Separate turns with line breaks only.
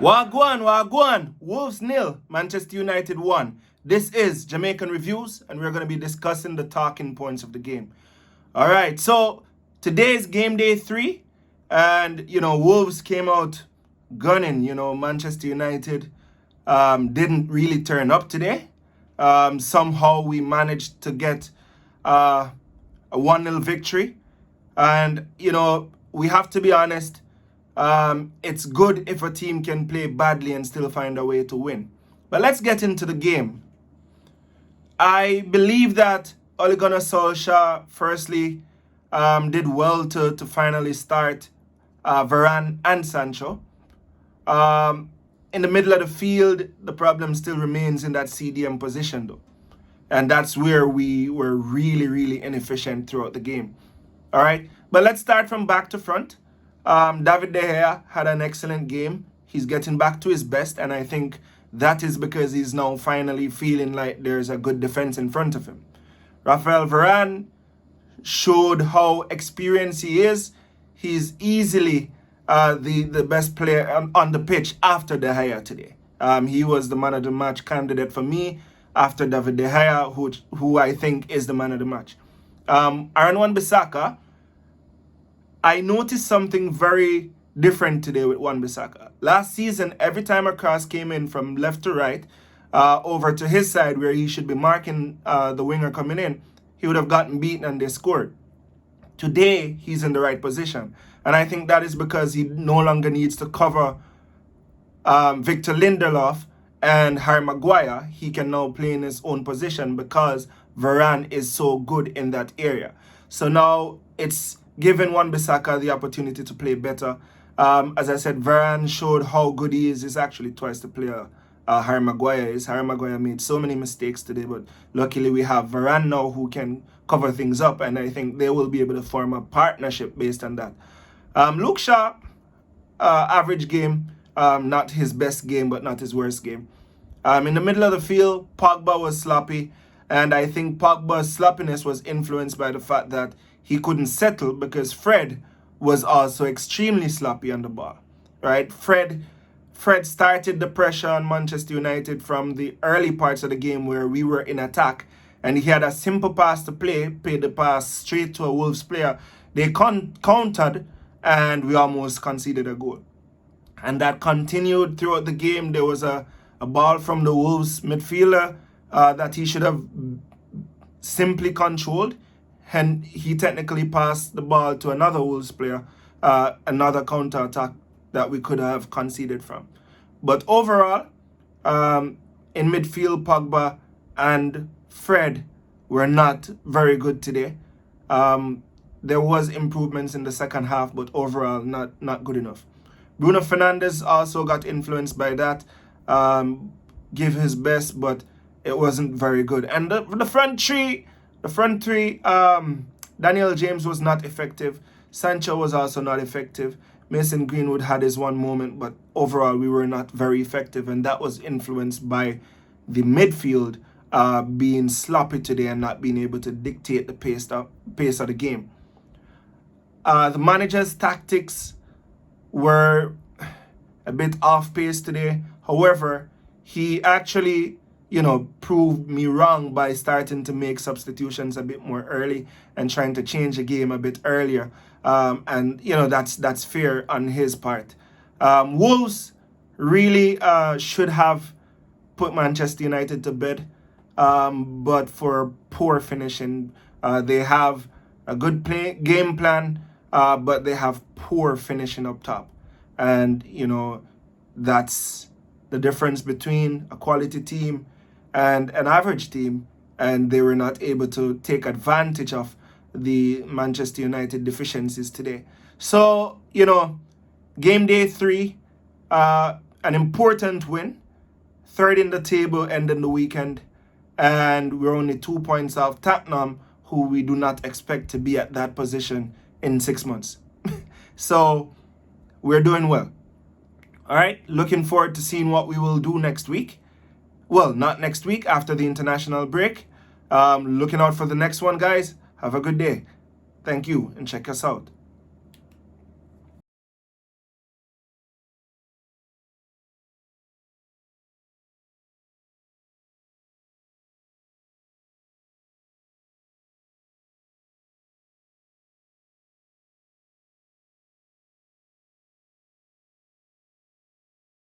Wagwan, Wagwan, Wolves nil, Manchester United 1. This is Jamaican Reviews, and we're going to be discussing the talking points of the game. All right, so today's game day 3, and Wolves came out gunning. Manchester United didn't really turn up today. Somehow we managed to get a 1-0 victory, and we have to be honest. It's good if a team can play badly and still find a way to win. But let's get into the game. I believe that Ole Gunnar Solskjaer, firstly, did well to finally start Varane and Sancho. In the middle of the field, the problem still remains in that CDM position, though. And that's where we were really, really inefficient throughout the game. All right, but let's start from back to front. David De Gea had an excellent game. He's getting back to his best, and I think that is because he's now finally feeling like there's a good defense in front of him. Rafael Varane showed how experienced he is. He's easily the best player on the pitch after De Gea today. He was the man of the match candidate for me after David De Gea, who I think is the man of the match. Aaron Wan-Bissaka, I noticed something very different today with Wan-Bissaka. Last season, every time a cross came in from left to right, over to his side where he should be marking the winger coming in, he would have gotten beaten and they scored. Today, he's in the right position. And I think that is because he no longer needs to cover Victor Lindelof and Harry Maguire. He can now play in his own position because Varane is so good in that area. So now it's giving Wan-Bissaka the opportunity to play better. As I said, Varane showed how good he is. He's actually twice the player Harry Maguire is. Harry Maguire made so many mistakes today, but luckily we have Varane now who can cover things up, and I think they will be able to form a partnership based on that. Luke Shaw, average game, not his best game, but not his worst game. In the middle of the field, Pogba was sloppy, and I think Pogba's sloppiness was influenced by the fact that he couldn't settle because Fred was also extremely sloppy on the ball, right? Fred started the pressure on Manchester United from the early parts of the game where we were in attack, and he had a simple pass to play, paid the pass straight to a Wolves player. They countered, and we almost conceded a goal. And that continued throughout the game. There was a ball from the Wolves midfielder that he should have simply controlled, and he technically passed the ball to another Wolves player, another counter-attack that we could have conceded from. But overall, in midfield, Pogba and Fred were not very good today. There was improvements in the second half, but overall, not good enough. Bruno Fernandes also got influenced by that, gave his best, but it wasn't very good. And the front three, Daniel James was not effective. Sancho was also not effective. Mason Greenwood had his one moment, but overall we were not very effective, and that was influenced by the midfield being sloppy today and not being able to dictate the pace of the game. The manager's tactics were a bit off pace today. However, he actually proved me wrong by starting to make substitutions a bit more early and trying to change the game a bit earlier. And that's fair on his part. Wolves really should have put Manchester United to bed, but for poor finishing. They have a good game plan, but they have poor finishing up top. And, that's the difference between a quality team and an average team, and they were not able to take advantage of the Manchester United deficiencies today. So, game day 3, an important win, third in the table ending the weekend, and we're only 2 points off Tottenham, who we do not expect to be at that position in 6 months. So, we're doing well. All right, looking forward to seeing what we will do next week. Well, not next week, after the international break. Looking out for the next one, guys. Have a good day. Thank you, and check us out.